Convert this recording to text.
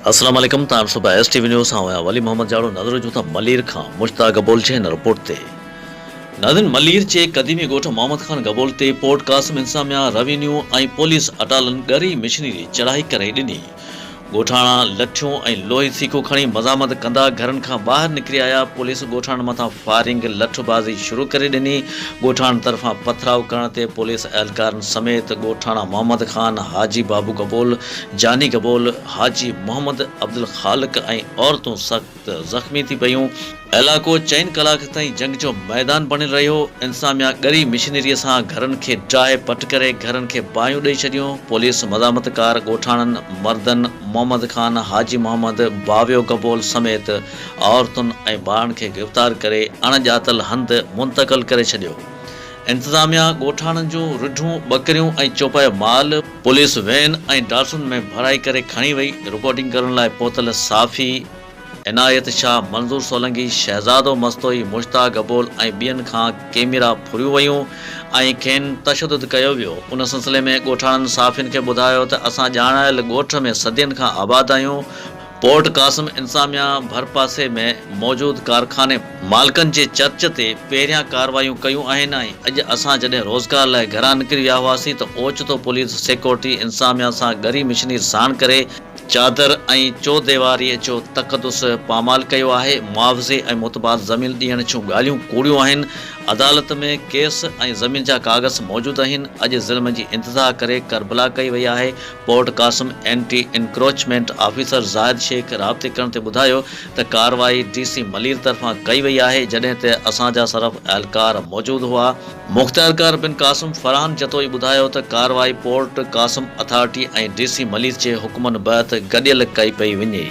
अस्सलाम वालेकुम तान सुबह STV न्यूज़ आया वली मोहम्मद जाड़ो नजर जो था मलीर खां मुश्ताक गबोल छे न रिपोर्ट ते नादिन मलीर चे कदीमी गोठ मोहम्मद खान गबोल ते पोर्ट कासिम इंसामिया रेवेन्यू ऐं पुलिस अटालन गरी मिशनरी चढ़ाई करे ॾिनी। गोठाणा लठियों ऐं लोही सीको खणी मज़ामत कंदा घरनि खां ॿाहिरि निकिरी आया। पुलिस गोठाण मथां फायरिंग लठबाज़ी शुरू करे ॾिनी। गोठाण तरफ़ां पथराव करण ते पुलिस एहलकारनि समेत गोठाणा मोहम्मद खान, हाजी बाबू गबोल, जानी गबोल, हाजी मोहम्मद अब्दुल खालिक ऐं औरतूं सख़्त ज़ख़्मी थी पयूं। इलाइक़ो 4 कलाक ताईं जंग जो मैदान बणियल रहियो। इंसामिया गरी मिशनरीअ सां घरनि खे ड्राए पट करे घरनि खे बाहियूं ॾेई छॾियूं। पुलिस मज़ामतकार गोठाणनि मर्दनि मोहम्मद खान, हाजी मोहम्मद, बावियो गबोल समेत औरतुनि ऐं ॿारनि खे गिरफ़्तार करे अणॼातल हंधि मुंतक़िल करे छॾियो। इंतज़ामिया गोठाणनि जूं रिढूं, ॿकरियूं ऐं चौपायो माल पुलिस वैन ऐं डार्सन में भराई करे खणी वई। रिपोर्टिंग करण लाइ पहुतल साफ़ी, इनायत शाह, मंज़ूर सोलंकी, शहज़ादो मस्तोई, मुश्ताक गबोल ऐं ॿियनि खां कैमरा फुरियूं वयूं ऐं खेनि तशदुद कयो वियो। उन सिलसिले में गोठाणनि साफ़ियुनि खे ॿुधायो त असां ॼाणायल ॻोठ में सदियुनि खां आबाद आहियूं। पोर्ट कासिम इंसामिया भरपासे में मौजूद कारखाने मालिकनि जे चर्च ते पहिरियां कार्रवाइयूं कयूं आहिनि ऐं अॼु असां जॾहिं रोज़गार लाइ घरां निकिरी विया हुआसीं त ओचितो पुलिस सिक्योरिटी इंसामिया सां गरी मिशनरी साण करे चादर ऐं चौदेवारीअ जो तक़दुस पामाल कयो आहे। मुआवज़े ऐं मुतबाद ज़मीन ॾियण जूं ॻाल्हियूं कूड़ियूं आहिनि। अदालत में केस ऐं ज़मीन जा कागज़ मौजूदु आहिनि। अॼु ज़ुल्म जी इंतिज़ा करे करबला कई वई आहे। Port Qasim anti encroachment officer Zahid Sheikh राब्ते करण ते ॿुधायो त कार्रवाई DC मलीर तरफ़ां कई वई आहे जॾहिं त असांजा सरफ़ एहलकार मौजूदु हुआ। मुख़्तियारकार बिन कासिम फरहान जतोई ॿुधायो त कार्रवाई पोर्ट कासिम अथॉरिटी ऐं DC मलीर जे हुकुमनि बैदि गॾियल कई पई वञे।